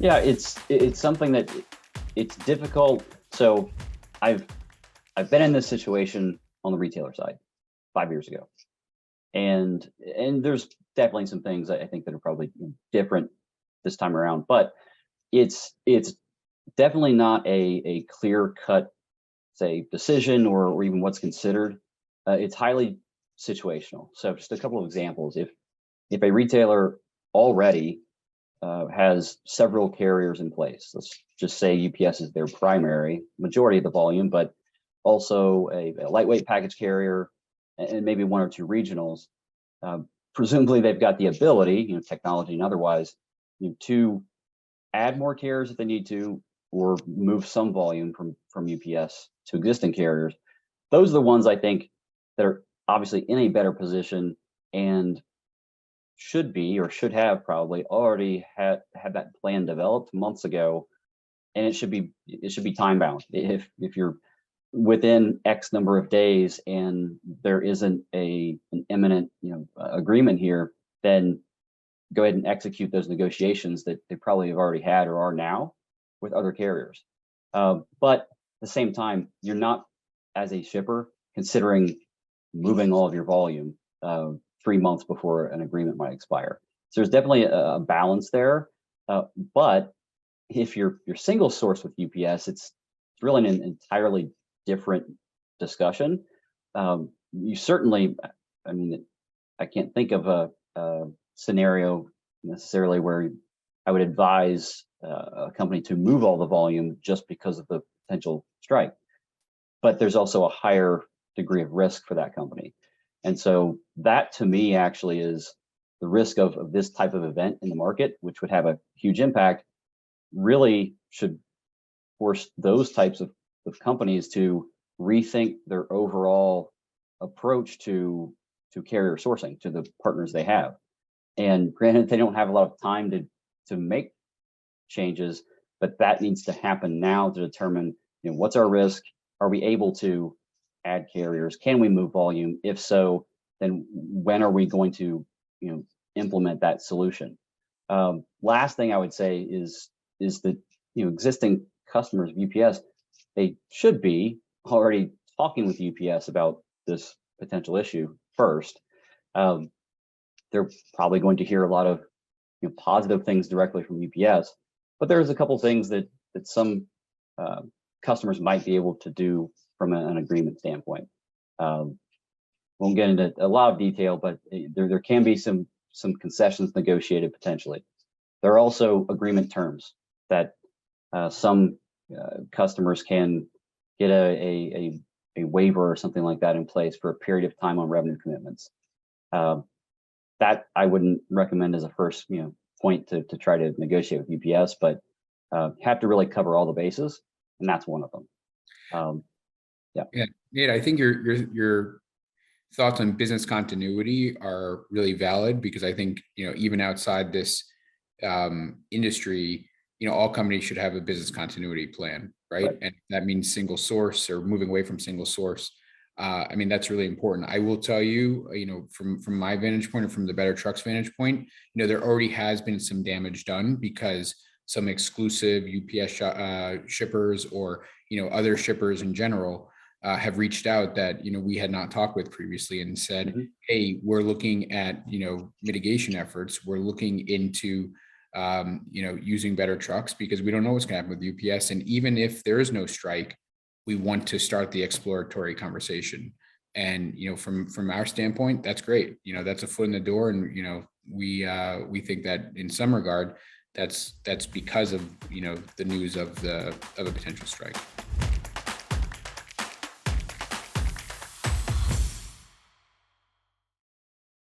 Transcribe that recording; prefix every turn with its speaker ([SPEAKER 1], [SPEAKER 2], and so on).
[SPEAKER 1] Yeah, it's something that it's difficult. So I've I've been in this situation on the retailer side 5 years ago, and there's definitely some things I think that are probably different this time around, but it's definitely not a clear cut, say, decision or even what's considered. It's highly situational. So just a couple of examples. If a retailer already has several carriers in place. Let's just say UPS is their primary majority of the volume, but also a lightweight package carrier and maybe one or two regionals. Uh, Presumably, they've got the ability, technology and otherwise, to add more carriers if they need to, or move some volume from UPS to existing carriers. Those are the ones I think that are obviously in a better position and should be or should have probably already had that plan developed months ago, and it should be time bound. If you're within X number of days and there isn't an imminent agreement here, then go ahead and execute those negotiations that they probably have already had or are now with other carriers. But at the same time, you're not, as a shipper, considering moving all of your volume 3 months before an agreement might expire. So there's definitely a balance there. But if you're single source with UPS, it's really an entirely different discussion. You certainly, I mean, I can't think of a scenario necessarily where I would advise a company to move all the volume just because of the potential strike. But there's also a higher degree of risk for that company. And so that to me actually is the risk of this type of event in the market, which would have a huge impact, really should force those types of companies to rethink their overall approach to carrier sourcing, to the partners they have. And granted, they don't have a lot of time to make changes, but that needs to happen now to determine, what's our risk? Are we able to add carriers? Can we move volume? If so, then when are we going to, implement that solution? Last thing I would say is that existing customers of UPS, they should be already talking with UPS about this potential issue first. They're probably going to hear a lot of positive things directly from UPS, but there's a couple things that some customers might be able to do from an agreement standpoint. Won't get into a lot of detail, but there can be some concessions negotiated potentially. There are also agreement terms that some customers can get a waiver or something like that in place for a period of time on revenue commitments. That I wouldn't recommend as a first point to try to negotiate with UPS, but have to really cover all the bases, and that's one of them. Yeah.
[SPEAKER 2] Yeah, Nate, I think your thoughts on business continuity are really valid, because I think, even outside this industry, all companies should have a business continuity plan, right? And that means single source or moving away from single source. I mean, that's really important. I will tell you, from my vantage point, or from the Better Trucks vantage point, there already has been some damage done because some exclusive UPS shippers, or other shippers in general, have reached out that we had not talked with previously, and said, hey, we're looking at mitigation efforts. We're looking into using Better Trucks, because we don't know what's going to happen with UPS. And even if there is no strike, we want to start the exploratory conversation. And from our standpoint, that's great. That's a foot in the door, and we think that in some regard, that's because of the news of a potential strike.